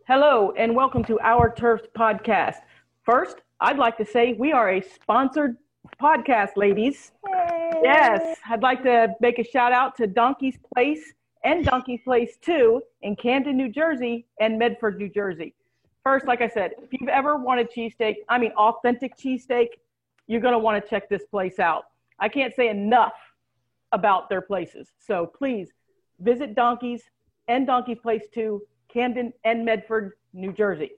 Hello, and welcome to Our Turf podcast. First, I'd like to say we are a sponsored podcast, ladies. Yay. Yes, I'd like to make a shout out to Donkey's Place and Donkey's Place 2 in Camden, New Jersey and Medford, New Jersey. First, like I said, if you've ever wanted cheesesteak, authentic cheesesteak, you're going to want to check this place out. I can't say enough about their places. So please visit Donkey's and Donkey's Place 2, Camden and Medford, New Jersey.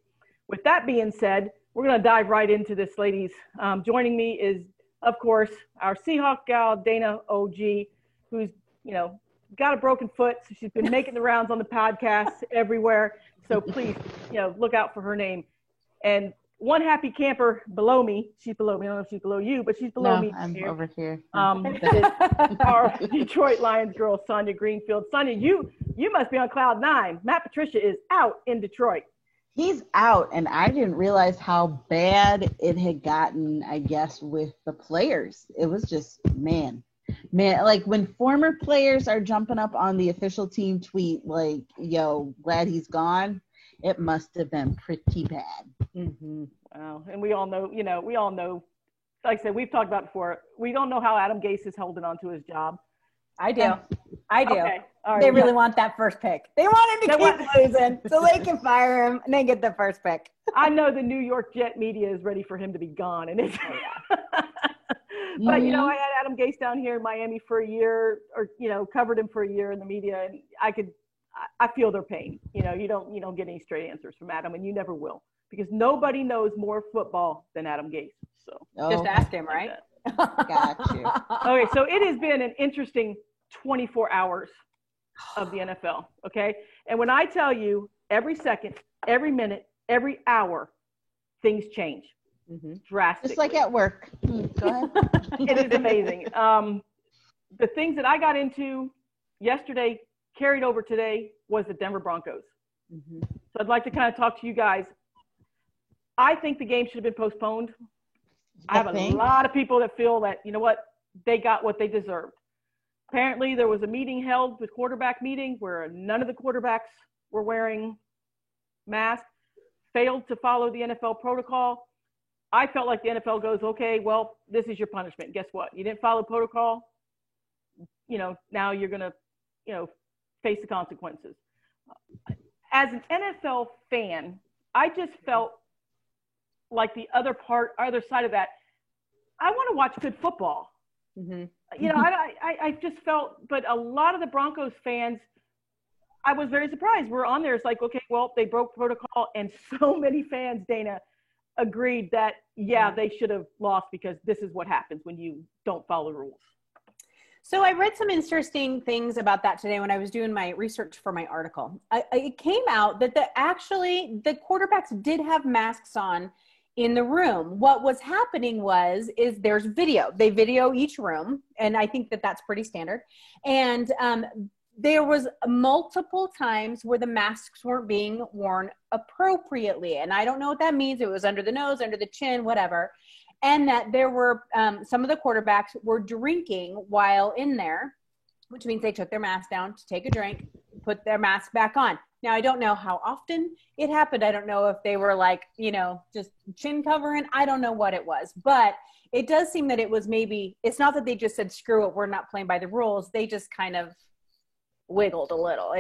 With that being said, we're going to dive right into this, ladies. Joining me is, of course, our Seahawk gal, Dana OG, who's, got a broken foot. So she's been making the rounds on the podcast everywhere. So please, look out for her name. And one happy camper below me. She's below me. I don't know if she's below you, but she's below me. I'm over here. Is our Detroit Lions girl, Sonia Greenfield. Sonia, you must be on cloud nine. Matt Patricia is out in Detroit. He's out, and I didn't realize how bad it had gotten, I guess, with the players. It was just, man, like when former players are jumping up on the official team tweet, like, yo, glad he's gone, it must have been pretty bad. Mm-hmm. Wow. And we all know, like I said, we've talked about it before. We don't know how Adam Gase is holding on to his job. I do. Okay. All right. They really want that first pick. They want him to keep losing so they can fire him and then get the first pick. I know the New York Jet media is ready for him to be gone. And it's But, I had Adam Gase down here in Miami for a year or, covered him for a year in the media. And I feel their pain. You don't get any straight answers from Adam, and you never will, because nobody knows more football than Adam Gase. So just ask him, right? Got you. Okay, so it has been an interesting 24 hours of the NFL, okay? And when I tell you every second, every minute, every hour, things change drastically. Just like at work. Go ahead. It is amazing. The things that I got into yesterday carried over today was the Denver Broncos. So I'd like to kind of talk to you guys. I think the game should have been postponed. I have a lot of people that feel that, they got what they deserved. Apparently there was a meeting held, the quarterback meeting, where none of the quarterbacks were wearing masks, failed to follow the NFL protocol. I felt like the NFL goes, okay, well, this is your punishment. Guess what? You didn't follow protocol. Now you're going to, face the consequences. As an NFL fan, I just felt like the other side of that, I want to watch good football. I just felt, but a lot of the Broncos fans, I was very surprised. We're on there. It's like, okay, well, they broke protocol. And so many fans, Dana, agreed that, they should have lost because this is what happens when you don't follow the rules. So I read some interesting things about that today when I was doing my research for my article. It came out that the quarterbacks did have masks on in the room. What was happening is there's video. They video each room, and I think that that's pretty standard. And there was multiple times where the masks weren't being worn appropriately. And I don't know what that means. It was under the nose, under the chin, whatever. And that there were some of the quarterbacks were drinking while in there, which means they took their mask down to take a drink, put their mask back on. Now, I don't know how often it happened. I don't know if they were like, just chin covering. I don't know what it was. But it does seem that it was it's not that they just said, screw it, we're not playing by the rules. They just kind of wiggled a little,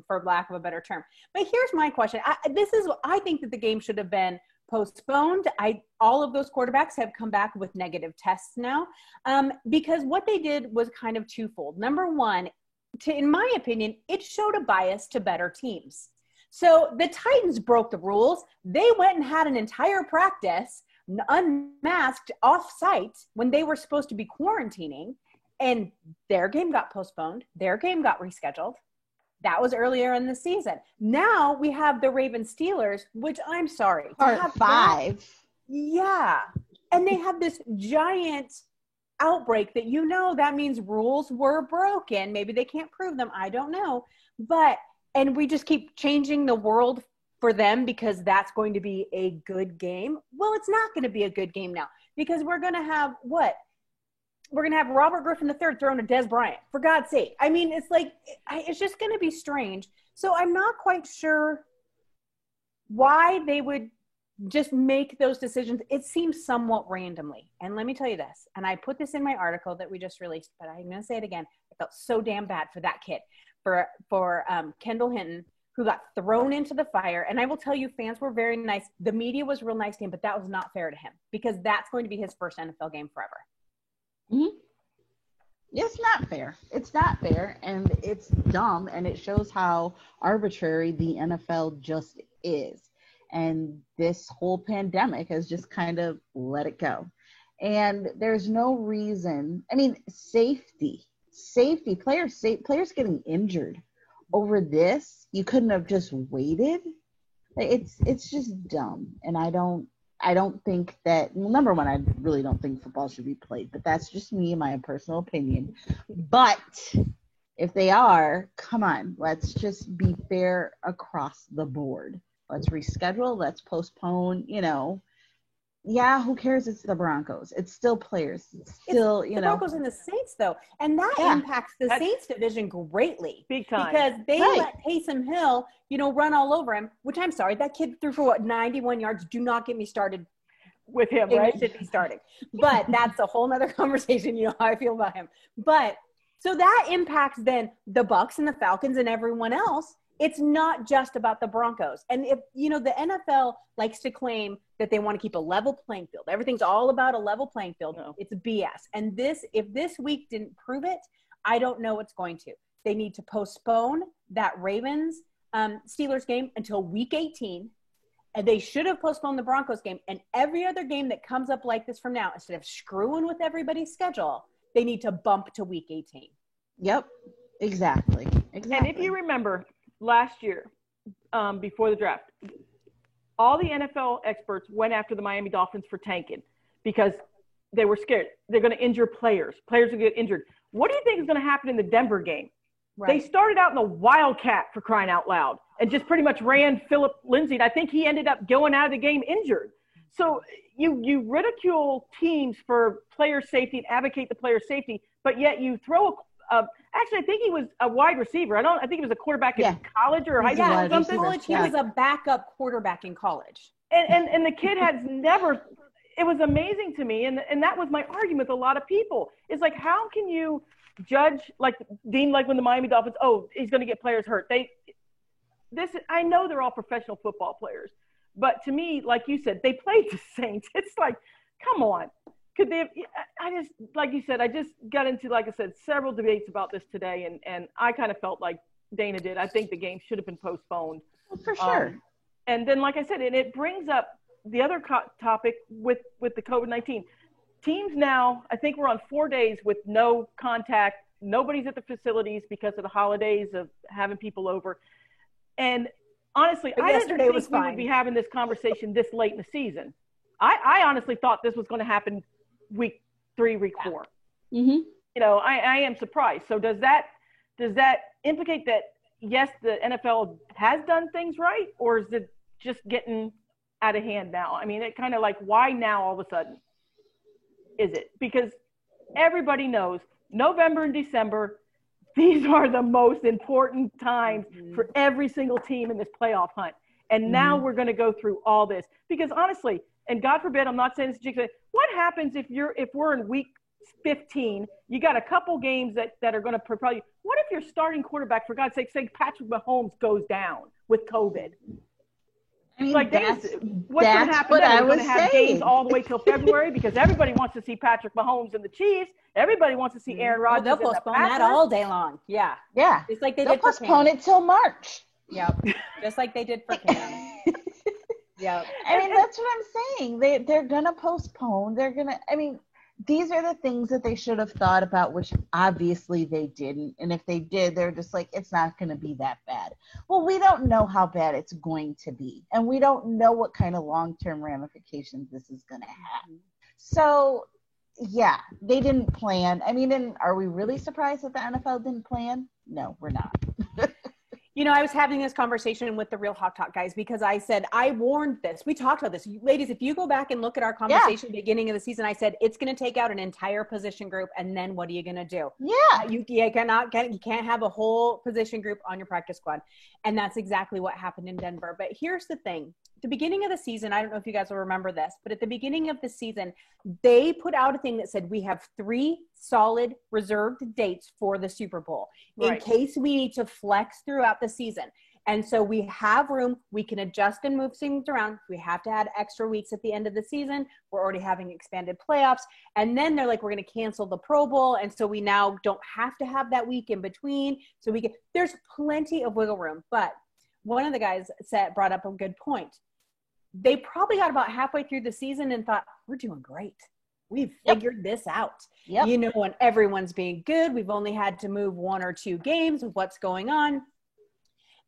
for lack of a better term. But here's my question. I think that the game should have been postponed. All of those quarterbacks have come back with negative tests now, because what they did was kind of twofold. Number one, in my opinion, it showed a bias to better teams. So the Titans broke the rules. They went and had an entire practice unmasked off-site when they were supposed to be quarantining, and their game got postponed. Their game got rescheduled. That was earlier in the season. Now we have the Ravens Steelers, which I'm sorry. Part 5. Yeah. And they have this giant outbreak that that means rules were broken. Maybe they can't prove them. I don't know. And we just keep changing the world for them because that's going to be a good game. Well, it's not going to be a good game now because we're going to have what? We're going to have Robert Griffin III throwing to Des Bryant, for God's sake. I mean, it's like, it's just going to be strange. So I'm not quite sure why they would just make those decisions. It seems somewhat randomly. And let me tell you this, and I put this in my article that we just released, but I'm going to say it again. I felt so damn bad for that kid, for Kendall Hinton, who got thrown into the fire. And I will tell you, fans were very nice. The media was real nice to him, but that was not fair to him because that's going to be his first NFL game forever. Mm-hmm. It's not fair. It's not fair, and it's dumb, and it shows how arbitrary the NFL just is. And this whole pandemic has just kind of let it go. And there's no reason. I mean, safety, players getting injured over this. You couldn't have just waited. It's just dumb. And I don't think that, well, number one, I really don't think football should be played, but that's just me and my personal opinion. But if they are, come on, let's just be fair across the board. Let's reschedule. Let's postpone, Yeah, who cares? It's the Broncos. It's still players. It's still, the Broncos and the Saints, though. And that impacts the Saints division greatly. Big time. Because they let Taysom Hill, run all over him, which I'm sorry, that kid threw for 91 yards. Do not get me started with him, right? It should be starting. But that's a whole nother conversation. You know how I feel about him. But so that impacts then the Bucs and the Falcons and everyone else. It's not just about the Broncos. And if, the NFL likes to claim that they want to keep a level playing field. Everything's all about a level playing field. No. It's BS. And if this week didn't prove it, I don't know what's going to. They need to postpone that Ravens Steelers game until week 18. And they should have postponed the Broncos game. And every other game that comes up like this from now, instead of screwing with everybody's schedule, they need to bump to week 18. Yep, exactly. And if you remember, last year, before the draft, all the NFL experts went after the Miami Dolphins for tanking because they were scared. They're going to injure players. Players will get injured. What do you think is going to happen in the Denver game? Right. They started out in the Wildcat, for crying out loud, and just pretty much ran Philip Lindsay. And I think he ended up going out of the game injured. So you ridicule teams for player safety and advocate the player safety, but yet you throw actually, I think he was a wide receiver. I think he was a quarterback in college or high school or something. He was a backup quarterback in college. And the kid has never – it was amazing to me, and that was my argument with a lot of people. It's like, how can you judge, deem when the Miami Dolphins, he's going to get players hurt. I know they're all professional football players, but to me, like you said, they played the Saints. It's like, come on. Could they have, I just, like you said, I just got into, like I said, several debates about this today, and I kind of felt like Dana did. I think the game should have been postponed. Well, for sure. And then, like I said, and it brings up the other topic with the COVID-19. Teams now, I think we're on 4 days with no contact. Nobody's at the facilities because of the holidays of having people over. And honestly, I didn't think we would be having this conversation this late in the season. I honestly thought this was going to happen week 3, week 4. Mm-hmm. I am surprised. So does that implicate that, yes, the NFL has done things right, or is it just getting out of hand now? I mean, it kind of like, why now all of a sudden is it? Because everybody knows November and December, these are the most important times for every single team in this playoff hunt. And now we're going to go through all this because honestly, and God forbid, I'm not saying this to what happens if we're in week 15, you got a couple games that are going to propel you. What if your starting quarterback, for God's sake, say Patrick Mahomes goes down with COVID? I mean, what's going to happen then? We're going to have games all the way till February because everybody wants to see Patrick Mahomes and the Chiefs. Everybody wants to see Aaron Rodgers. They'll postpone that all day long. Yeah. Yeah. It's like they'll postpone it till March. Yep. Just like they did for Cam. Yeah. I mean, that's what I'm saying. They're going to postpone. These are the things that they should have thought about, which obviously they didn't. And if they did, they're just like, it's not going to be that bad. Well, we don't know how bad it's going to be. And we don't know what kind of long-term ramifications this is going to have. So, yeah, they didn't plan. I mean, and are we really surprised that the NFL didn't plan? No, we're not. You know, I was having this conversation with the Real Hawk Talk guys because I said, I warned this. We talked about this. Ladies, if you go back and look at our conversation at the beginning of the season, I said, it's going to take out an entire position group. And then what are you going to do? Yeah. You can't have a whole position group on your practice squad. And that's exactly what happened in Denver. But here's the thing. At the beginning of the season, I don't know if you guys will remember this, but at the beginning of the season, they put out a thing that said, we have 3 solid reserved dates for the Super Bowl in case we need to flex throughout the season. And so we have room. We can adjust and move things around. We have to add extra weeks at the end of the season. We're already having expanded playoffs. And then they're like, we're going to cancel the Pro Bowl. And so we now don't have to have that week in between. So there's plenty of wiggle room. But one of the guys brought up a good point. They probably got about halfway through the season and thought, we're doing great. We've figured this out. You know, and everyone's being good. We've only had to move 1 or 2 games of what's going on.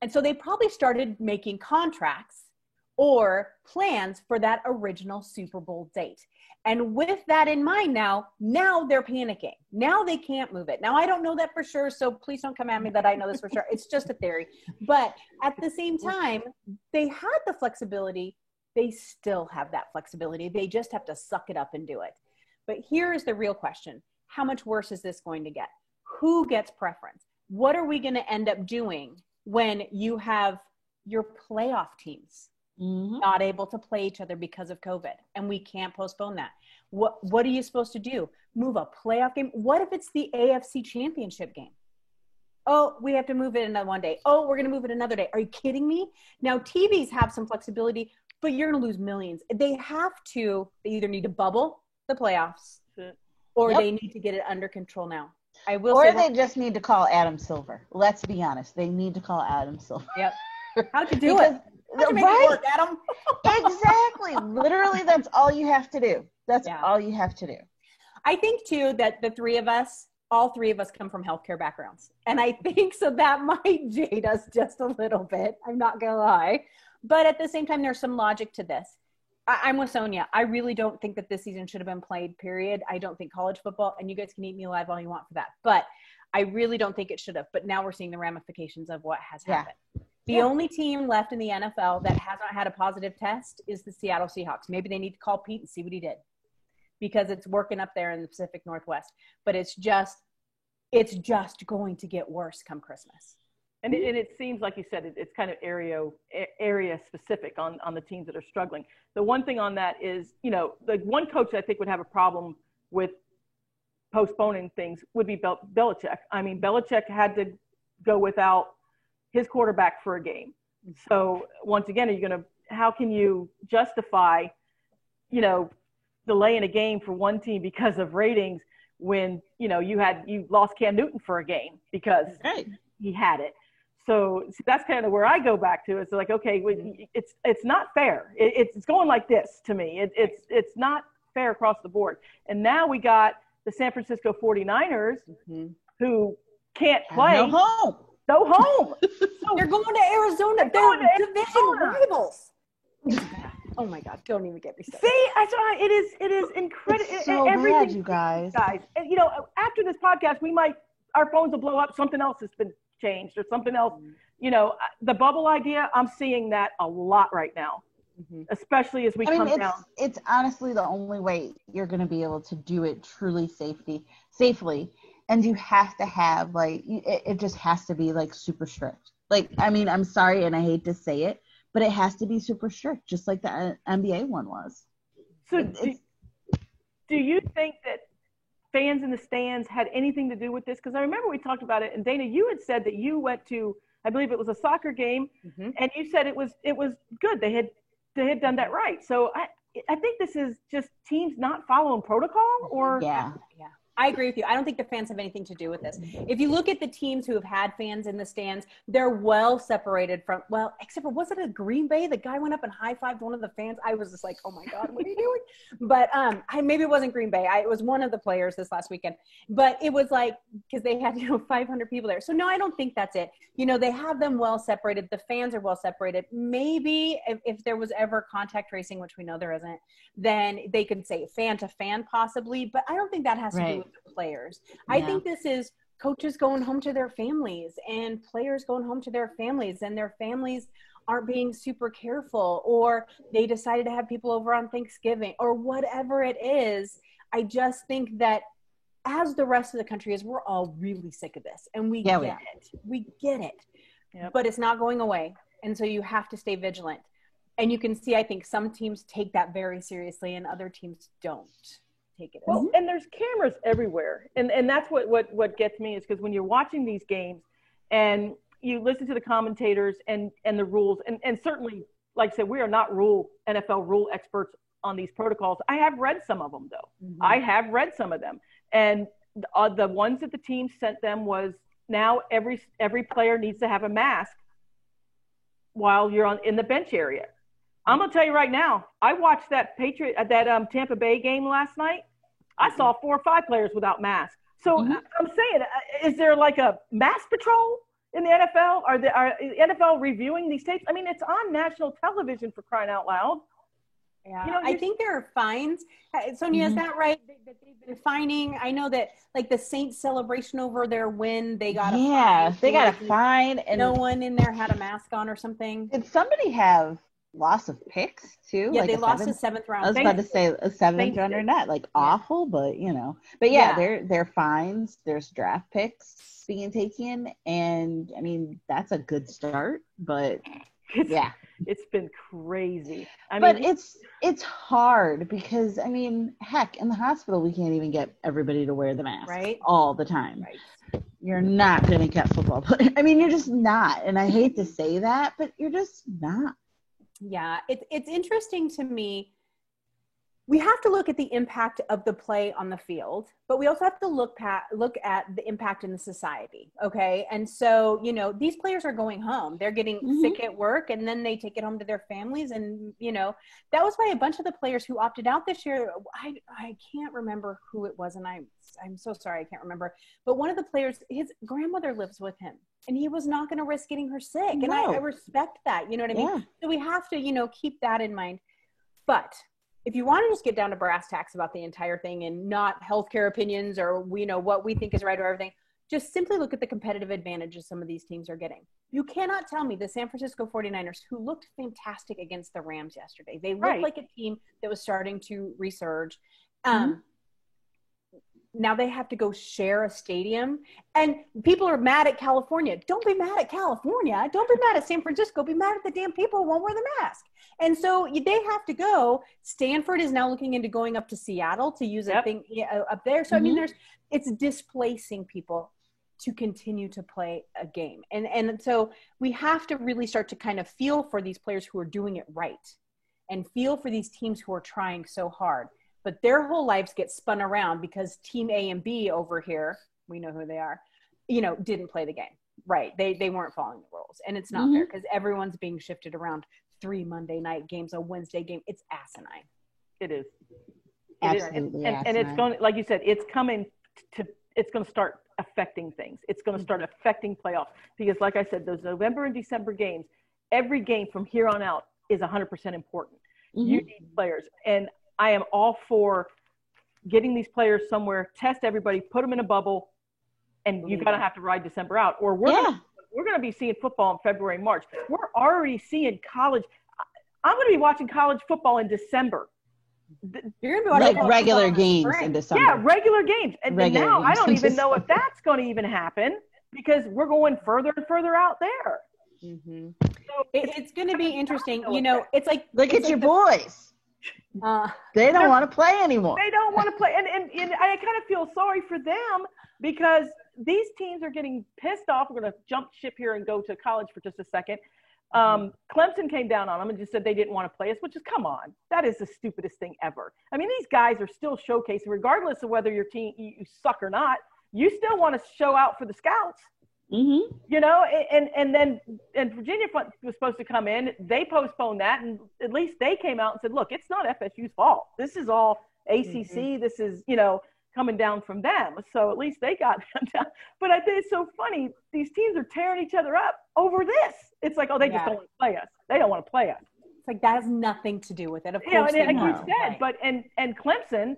And so they probably started making contracts or plans for that original Super Bowl date. And with that in mind now they're panicking. Now they can't move it. Now, I don't know that for sure, so please don't come at me that I know this for sure. It's just a theory. But at the same time, they had the flexibility. They still have that flexibility. They just have to suck it up and do it. But here is the real question. How much worse is this going to get? Who gets preference? What are we going to end up doing when you have your playoff teams not able to play each other because of COVID and we can't postpone that? What are you supposed to do? Move a playoff game? What if it's the AFC Championship game? Oh, we have to move it another one day. Oh, we're going to move it another day. Are you kidding me? Now, TVs have some flexibility, but you're going to lose millions. They either need to bubble the playoffs or they need to get it under control now. They just need to call Adam Silver. Let's be honest. They need to call Adam Silver. Yep. How'd you do it? How'd you make it work, Adam? Exactly. Literally, that's all you have to do. That's all you have to do. I think, too, that all three of us come from healthcare backgrounds. And I think so that might jade us just a little bit. I'm not going to lie. But at the same time, there's some logic to this. I'm with Sonia. I really don't think that this season should have been played, period. I don't think college football, and you guys can eat me alive all you want for that, but I really don't think it should have. But now we're seeing the ramifications of what has happened. The only team left in the NFL that has not had a positive test is the Seattle Seahawks. Maybe they need to call Pete and see what he did because it's working up there in the Pacific Northwest. But it's just going to get worse come Christmas. And it seems like you said, it's kind of area specific on the teams that are struggling. The one thing on that is, you know, like one coach I think would have a problem with postponing things would be Belichick. I mean, Belichick had to go without his quarterback for a game. So once again, how can you justify, you know, delaying a game for one team because of ratings when, you know, you lost Cam Newton for a game because he had it. So that's kind of where I go back to. It's like, okay, it's not fair. It's going like this to me. It's not fair across the board. And now we got the San Francisco 49ers who can't play. No home. No home. So they're going to Arizona. They're division rivals. Oh my God! Don't even get me started. See, that's right. It is incredible. It's so bad, you guys. And, you know, after this podcast, our phones will blow up. Something else has been changed or something else. You know, the bubble idea, I'm seeing that a lot right now, especially as we come down. It's honestly the only way you're going to be able to do it truly safely. And you have to have, like, it just has to be, like, super strict. Like, I mean, I'm sorry, and I hate to say it, but it has to be super strict, just like the NBA one was. So do you think that fans in the stands had anything to do with this? Because I remember we talked about it, and Dana, you had said that you went to, I believe it was a soccer game, and you said it was good. They had done that right. So I think this is just teams not following protocol, or yeah. I agree with you. I don't think the fans have anything to do with this. If you look at the teams who have had fans in the stands, they're well separated from, well, except for, was it a Green Bay? The guy went up and high-fived one of the fans. I was just like, oh my God, what are you doing? But maybe it wasn't Green Bay. It was one of the players this last weekend. But it was like, because they had, 500 people there. So no, I don't think that's it. They have them well separated. The fans are well separated. Maybe if there was ever contact tracing, which we know there isn't, then they could say fan to fan possibly. But I don't think that has to do with the players. I think this is coaches going home to their families and players going home to their families, and their families aren't being super careful, or they decided to have people over on Thanksgiving, or whatever it is. I just think that as the rest of the country is, we're all really sick of this, and we get it. We get it. Yep. But it's not going away. And so you have to stay vigilant. And you can see, I think some teams take that very seriously and other teams don't take it. Well, and there's cameras everywhere. And that's what gets me, is because when you're watching these games and you listen to the commentators and the rules, and certainly, like I said, we are not NFL rule experts on these protocols. I have read some of them, though. Mm-hmm. I have read some of them. And the ones that the team sent them was, now every player needs to have a mask while you're in the bench area. I'm gonna tell you right now, I watched that Tampa Bay game last night. I saw 4 or 5 players without masks. So I'm saying, is there like a mask patrol in the NFL? Are the NFL reviewing these tapes? I mean, it's on national television, for crying out loud. Yeah, you know, I think there are fines. Sonia, is that right? That they've been fining? I know that, like, the Saints celebration over their win, they got a fine. Yeah, they got a fine. And no one in there had a mask on or something. Did somebody have loss of picks too? Yeah, like they lost a 7th round. I was about to say a 7th rounder, not like awful, but you know. But yeah, they're fines. There's draft picks being taken, and I mean that's a good start, but it's been crazy. But it's hard because, I mean, heck, in the hospital we can't even get everybody to wear the mask all the time. Right. You're not going to get football. I mean, you're just not. And I hate to say that, but you're just not. Yeah, it's interesting to me. We have to look at the impact of the play on the field, but we also have to look at the impact in the society. Okay. And so, you know, these players are going home. They're getting sick at work, and then they take it home to their families. And, you know, that was why a bunch of the players who opted out this year, I can't remember who it was. And I'm so sorry, I can't remember. But one of the players, his grandmother lives with him, and he was not going to risk getting her sick. No. And I respect that. You know what I mean? Yeah. So we have to, you know, keep that in mind. But if you want to just get down to brass tacks about the entire thing and not healthcare opinions or, you know, what we think is right or everything, just simply look at the competitive advantages some of these teams are getting. You cannot tell me the San Francisco 49ers, who looked fantastic against the Rams yesterday, they looked like a team that was starting to resurge. Now they have to go share a stadium, and people are mad at California. Don't be mad at California. Don't be mad at San Francisco. Be mad at the damn people who won't wear the mask. And so they have to go. Stanford is now looking into going up to Seattle to use a thing up there. So, I mean, it's displacing people to continue to play a game. And so we have to really start to kind of feel for these players who are doing it right, and feel for these teams who are trying so hard. But their whole lives get spun around because team A and B over here, we know who they are, you know, didn't play the game. Right. They weren't following the rules. And it's not fair because everyone's being shifted around. 3 Monday night games, a Wednesday game. It's asinine. It is. Absolutely. And it's going, like you said, it's going to start affecting things. It's going to start affecting playoffs because, like I said, those November and December games, every game from here on out is 100% important. You need players. And I am all for getting these players somewhere, test everybody, put them in a bubble, and you're going to have to ride December out. Or we're going to be seeing football in February, March. We're already seeing college. I'm going to be watching college football in December. You're going to be watching regular games in December. Yeah, regular games. And now I don't even know if that's going to even happen because we're going further and further out there. So it's going to be interesting. You know, it's like – look at your boys. They don't want to play anymore. They don't want to play. And I kind of feel sorry for them because these teams are getting pissed off. We're going to jump ship here and go to college for just a second. Clemson came down on them and just said they didn't want to play us, which is, come on, that is the stupidest thing ever. I mean, these guys are still showcasing, regardless of whether your team, you suck or not, you still want to show out for the scouts. You know, and then Virginia was supposed to come in. They postponed that, and at least they came out and said, look, it's not FSU's fault. This is all ACC. This is, you know, coming down from them. So at least they got down. But I think it's so funny. These teams are tearing each other up over this. It's like, oh, they just don't want to play us. They don't want to play us. It's like that has nothing to do with it. Of course, you know, and like you said, but and Clemson,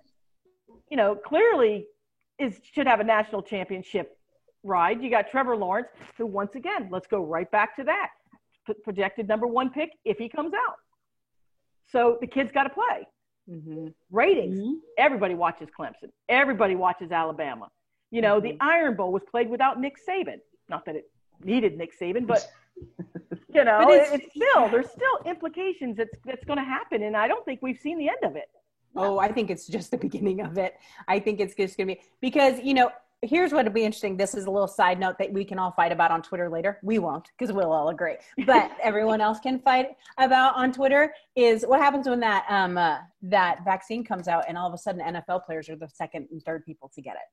you know, clearly should have a national championship ride. You got Trevor Lawrence, who once again, let's go right back to that. Projected number 1 pick if he comes out. So the kid's got to play. Mm-hmm. Ratings. Mm-hmm. Everybody watches Clemson. Everybody watches Alabama. You know, the Iron Bowl was played without Nick Saban. Not that it needed Nick Saban, but you know, there's still implications that's going to happen, and I don't think we've seen the end of it. Oh, I think it's just the beginning of it. I think it's just going to be because, you know, here's what would be interesting. This is a little side note that we can all fight about on Twitter later. We won't, because we'll all agree. But everyone else can fight about on Twitter is what happens when that that vaccine comes out and all of a sudden NFL players are the second and third people to get it.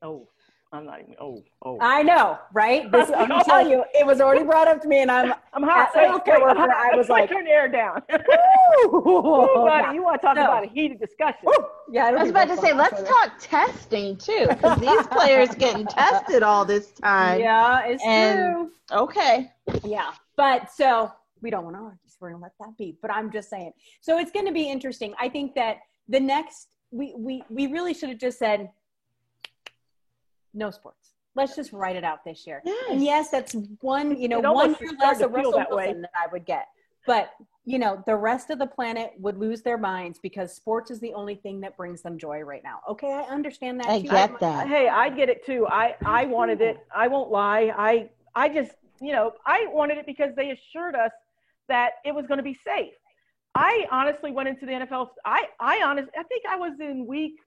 Oh, I'm not even. Oh. I know, right? This, I'm gonna tell you, it was already brought up to me, and I'm hot. I was like, turn the air down. Ooh, buddy, you want to talk about a heated discussion? Woo. Yeah, I was about to say, let's talk testing too, because these players getting tested all this time. Yeah, it's true. Okay. Yeah, but so we don't want to argue, so we're gonna let that be. But I'm just saying. So it's going to be interesting. I think that the next we really should have just said no sports. Let's just write it out this year. Yes. And yes, that's one year less of Russell Wilson that I would get. But, you know, the rest of the planet would lose their minds because sports is the only thing that brings them joy right now. Okay, I understand that. I get that. Hey, I get it too. I wanted it. I won't lie. I just, you know, I wanted it because they assured us that it was going to be safe. I honestly went into the NFL. I think I was in week,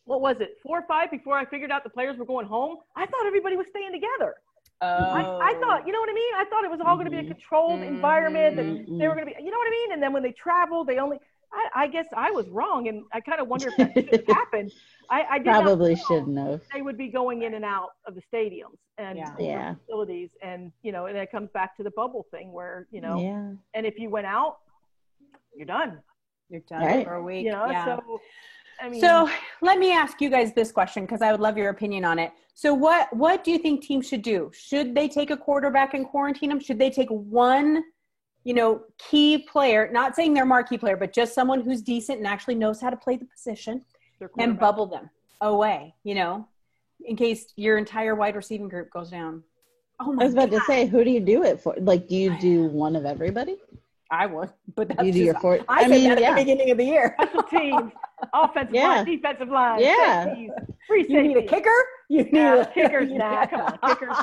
what was it, 4 or 5 before I figured out the players were going home. I thought everybody was staying together. I thought, you know what I mean? I thought it was all going to be a controlled environment and they were going to be, you know what I mean? And then when they traveled, they only, I guess I was wrong. And I kind of wonder if that should have happened. I did probably shouldn't have. They would be going in and out of the stadiums and facilities. And, you know, and it comes back to the bubble thing where, you know, and if you went out, you're done. You're done for a week. You know, so I mean, so let me ask you guys this question because I would love your opinion on it. So what do you think teams should do? Should they take a quarterback and quarantine them? Should they take one, you know, key player, not saying they're marquee player, but just someone who's decent and actually knows how to play the position and bubble them away, you know, in case your entire wide receiving group goes down? Oh my I was about to say, who do you do it for? Like, do you do one of everybody? I would, but that's you do your fourth. I mean, that at the beginning of the year. Special teams, offensive line, defensive line, safeties, free safety. You need a kicker? You need kickers now. Come on, kickers.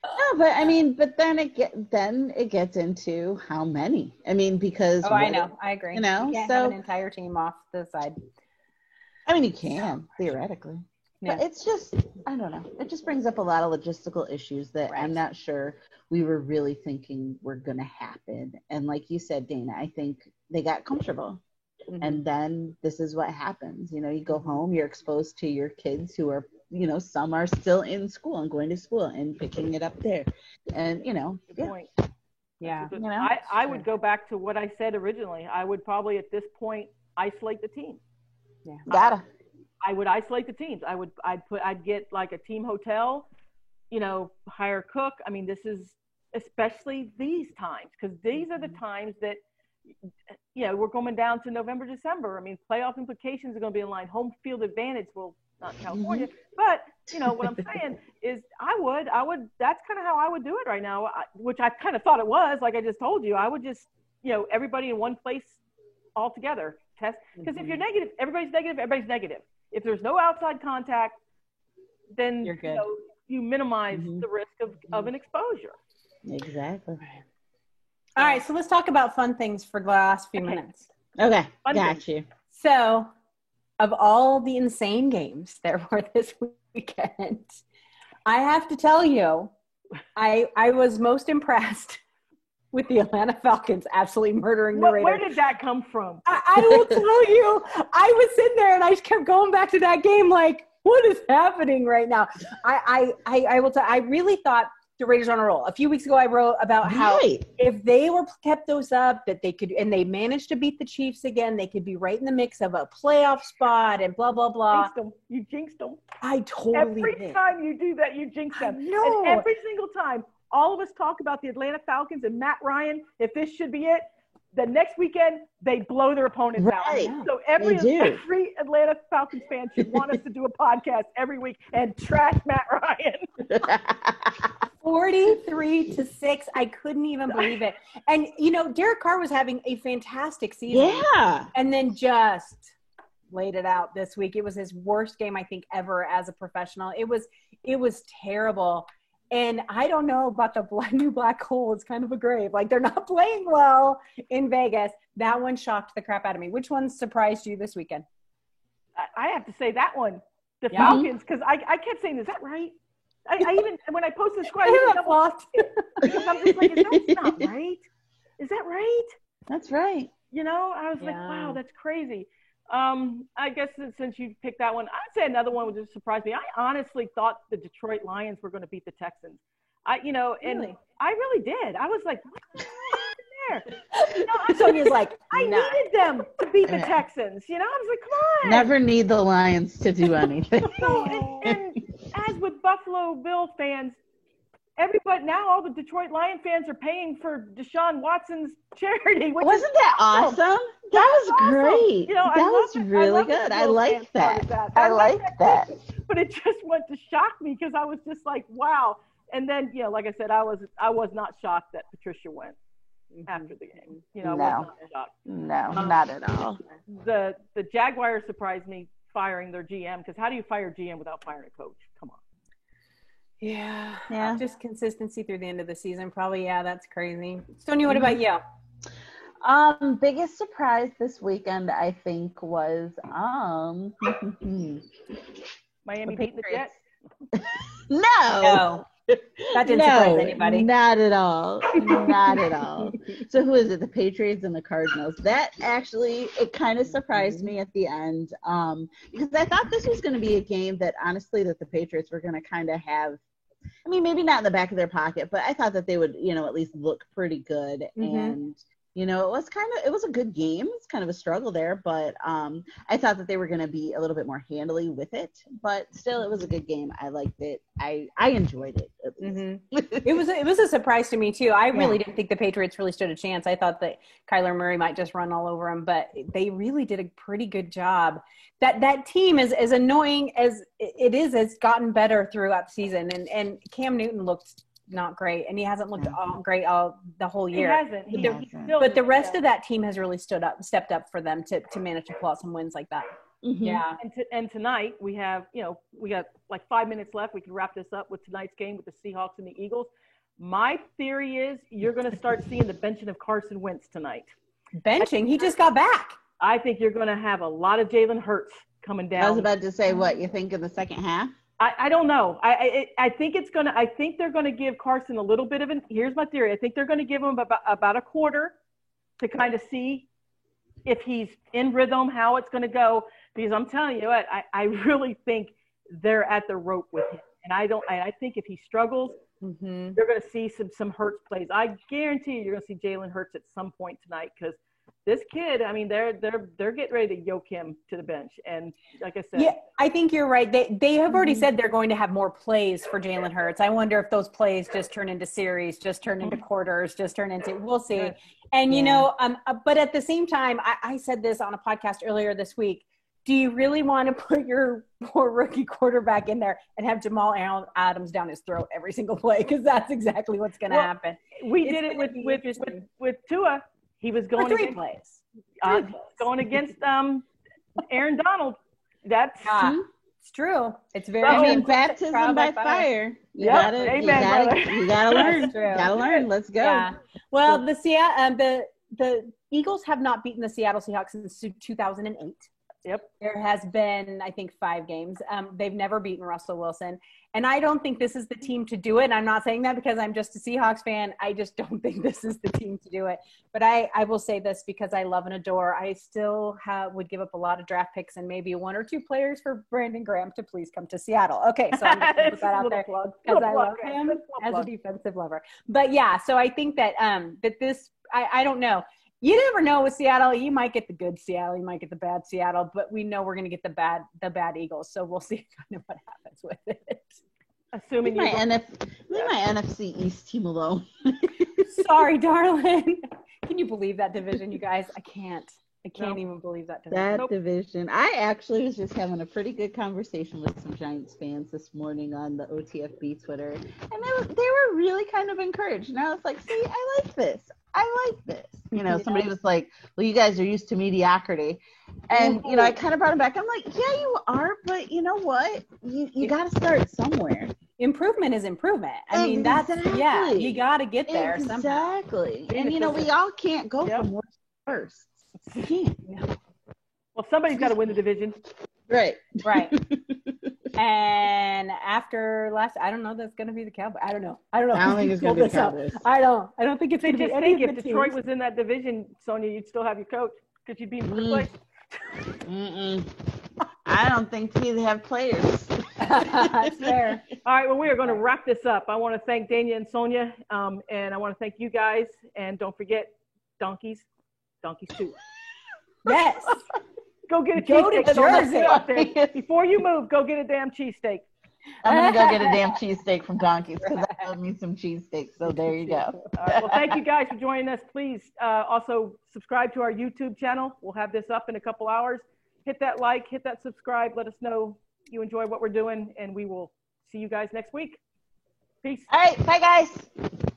No, but I mean, but then it gets into how many. I mean, because I know, I agree. You know, you can't have an entire team off the side. I mean, you can theoretically. But it's just, I don't know. It just brings up a lot of logistical issues that I'm not sure we were really thinking were going to happen. And like you said, Dana, I think they got comfortable. Mm-hmm. And then this is what happens. You know, you go home, you're exposed to your kids who are, you know, some are still in school and going to school and picking it up there. And, you know. Good point. Yeah. You know? I would go back to what I said originally. I would probably at this point isolate the team. Yeah. Gotta. I would isolate the teams. I'd get like a team hotel, you know, hire a cook. I mean, this is especially these times because these are the times that, you know, we're going down to November, December. I mean, playoff implications are going to be in line. Home field advantage, well, not California, but you know what I'm saying is I would. That's kind of how I would do it right now, which I kind of thought it was. Like I just told you, I would just, you know, everybody in one place all together test because if you're negative, everybody's negative. Everybody's negative. If there's no outside contact, then you're good. You know, you minimize the risk of an exposure. Exactly. All right, so let's talk about fun things for the last few minutes. Okay, got you. So, of all the insane games that were this weekend, I have to tell you, I was most impressed with the Atlanta Falcons absolutely murdering the Raiders. Where did that come from? I will tell you, I was sitting there and I just kept going back to that game like, what is happening right now? I will tell I really thought the Raiders on a roll. A few weeks ago, I wrote about how if they were kept those up, that they could, and they managed to beat the Chiefs again, they could be right in the mix of a playoff spot and blah, blah, blah. You jinxed them. I totally Every did. time you do that, you jinx them. No. And every single time, all of us talk about the Atlanta Falcons and Matt Ryan. If this should be it, the next weekend they blow their opponents Right. out. So every Atlanta Falcons fan should want us to do a podcast every week and trash Matt Ryan. 43-6. I couldn't even believe it. And Derek Carr was having a fantastic season. Yeah. And then just laid it out this week. It was his worst game, I think, ever as a professional. It was terrible. And I don't know about the new black hole. It's kind of a grave. Like, they're not playing well in Vegas. That one shocked the crap out of me. Which one surprised you this weekend? I have to say that one, the Falcons, because I kept saying, is that right? I even, when I posted the score, I was just like, that's not right. Is that right? That's right. I was like, wow, that's crazy. I guess since you picked that one, I'd say another one would just surprise me. I honestly thought the Detroit Lions were going to beat the Texans. And I really did. I was like, what's there? Sonia's like, I needed them to beat the Texans. I was like, come on. Never need the Lions to do anything. And as with Buffalo Bills fans, everybody now, all the Detroit Lion fans are paying for Deshaun Watson's charity. Wasn't that awesome? That was great. That was really good. I like that. I like that. But it just went to shock me because I was just like, wow. And then, like I said, I was not shocked that Patricia went after the game. I was not shocked. No, not at all. The Jaguars surprised me firing their GM, because how do you fire GM without firing a coach? Come on. Yeah. Just consistency through the end of the season. Probably, that's crazy. Sonia, what about you? Biggest surprise this weekend, I think, was Miami beating the Jets. No. That didn't surprise anybody. Not at all. Not at all. So who is it? The Patriots and the Cardinals. That actually, it kind of surprised me at the end, because I thought this was going to be a game that, honestly, that the Patriots were going to kind of have, I mean, maybe not in the back of their pocket, but I thought that they would, at least look pretty good. And it was a good game. It's kind of a struggle there, but I thought that they were going to be a little bit more handily with it, but still it was a good game. I liked it. I enjoyed it. It was a surprise to me too. I really didn't think the Patriots really stood a chance. I thought that Kyler Murray might just run all over them, but they really did a pretty good job. That team is as annoying as it is, has gotten better throughout the season, and Cam Newton looked not great, and he hasn't looked great the whole year. He hasn't. But the rest of that team has really stepped up for them to manage to pull out some wins like that. Yeah. And tonight we have, we got like 5 minutes left. We can wrap this up with tonight's game with the Seahawks and the Eagles. My theory is you're going to start seeing the benching of Carson Wentz tonight. Benching? He just got back. I think you're going to have a lot of Jalen Hurts coming down. I was about to say, what you think in the second half? I don't know. I think they're going to give Carson a little bit of here's my theory. I think they're going to give him about a quarter to kind of see if he's in rhythm, how it's going to go. Because I'm telling you what, I really think they're at the rope with him. And I think if he struggles, you're going to see some Hurts plays. I guarantee you're going to see Jalen Hurts at some point tonight, because this kid, I mean, they're getting ready to yoke him to the bench. And like I said, yeah, I think you're right. They have already said they're going to have more plays for Jalen Hurts. I wonder if those plays just turn into series, just turn into quarters, just turn into, we'll see. And, but at the same time, I said this on a podcast earlier this week. Do you really want to put your poor rookie quarterback in there and have Jamal Adams down his throat every single play? Because that's exactly what's going to happen. We did it with Tua. He was going for 3 plays. Going against Aaron Donald. That's it's true. It's very. Baptism by fire. You gotta learn. You gotta learn. Let's go. Yeah. Well, the Eagles have not beaten the Seattle Seahawks since 2008. Yep. There has been, I think, 5 games. They've never beaten Russell Wilson. And I don't think this is the team to do it. And I'm not saying that because I'm just a Seahawks fan. I just don't think this is the team to do it. But I will say this because I love and adore. I still would give up a lot of draft picks and maybe 1 or 2 players for Brandon Graham to please come to Seattle. Okay, so I'm going to put that out there because I love him as a defensive lover. But, yeah, so I think that that this – I don't know. You never know with Seattle. You might get the good Seattle. You might get the bad Seattle. But we know we're going to get the bad Eagles. So we'll see kind of what happens with it. Assuming leave my NFC East team alone. Sorry, darling. Can you believe that division, you guys? I can't even believe that division. That division. I actually was just having a pretty good conversation with some Giants fans this morning on the OTFB Twitter, and they were really kind of encouraged. And I was like, see, I like this. Somebody was like, well, you guys are used to mediocrity. And, I kind of brought it back. I'm like, yeah, you are, but you know what? You got to start somewhere. Improvement is improvement. I mean, that's, you got to get there somehow. Exactly. And, we all can't go from worst to first. You can't. Well, somebody's got to win the division. Right. And after I don't know, that's going to be the Cowboys. I don't know. I don't think it's going to be the Cowboys. I don't think it's going to be any of the if Detroit was in that division, Sonia, you'd still have your coach because you'd be in first place. I don't think he'd have players. That's fair. All right, well, we are going to wrap this up. I want to thank Dania and Sonia, and I want to thank you guys. And don't forget, donkeys too. Yes. Go get a cheesesteak. Jersey. Before you move, go get a damn cheesesteak. I'm going to go get a damn cheesesteak from Donkeys because I love me some cheesesteak. So there you go. All right, well, thank you guys for joining us. Please also subscribe to our YouTube channel. We'll have this up in a couple hours. Hit that like, hit that subscribe. Let us know you enjoy what we're doing, and we will see you guys next week. Peace. All right. Bye, guys.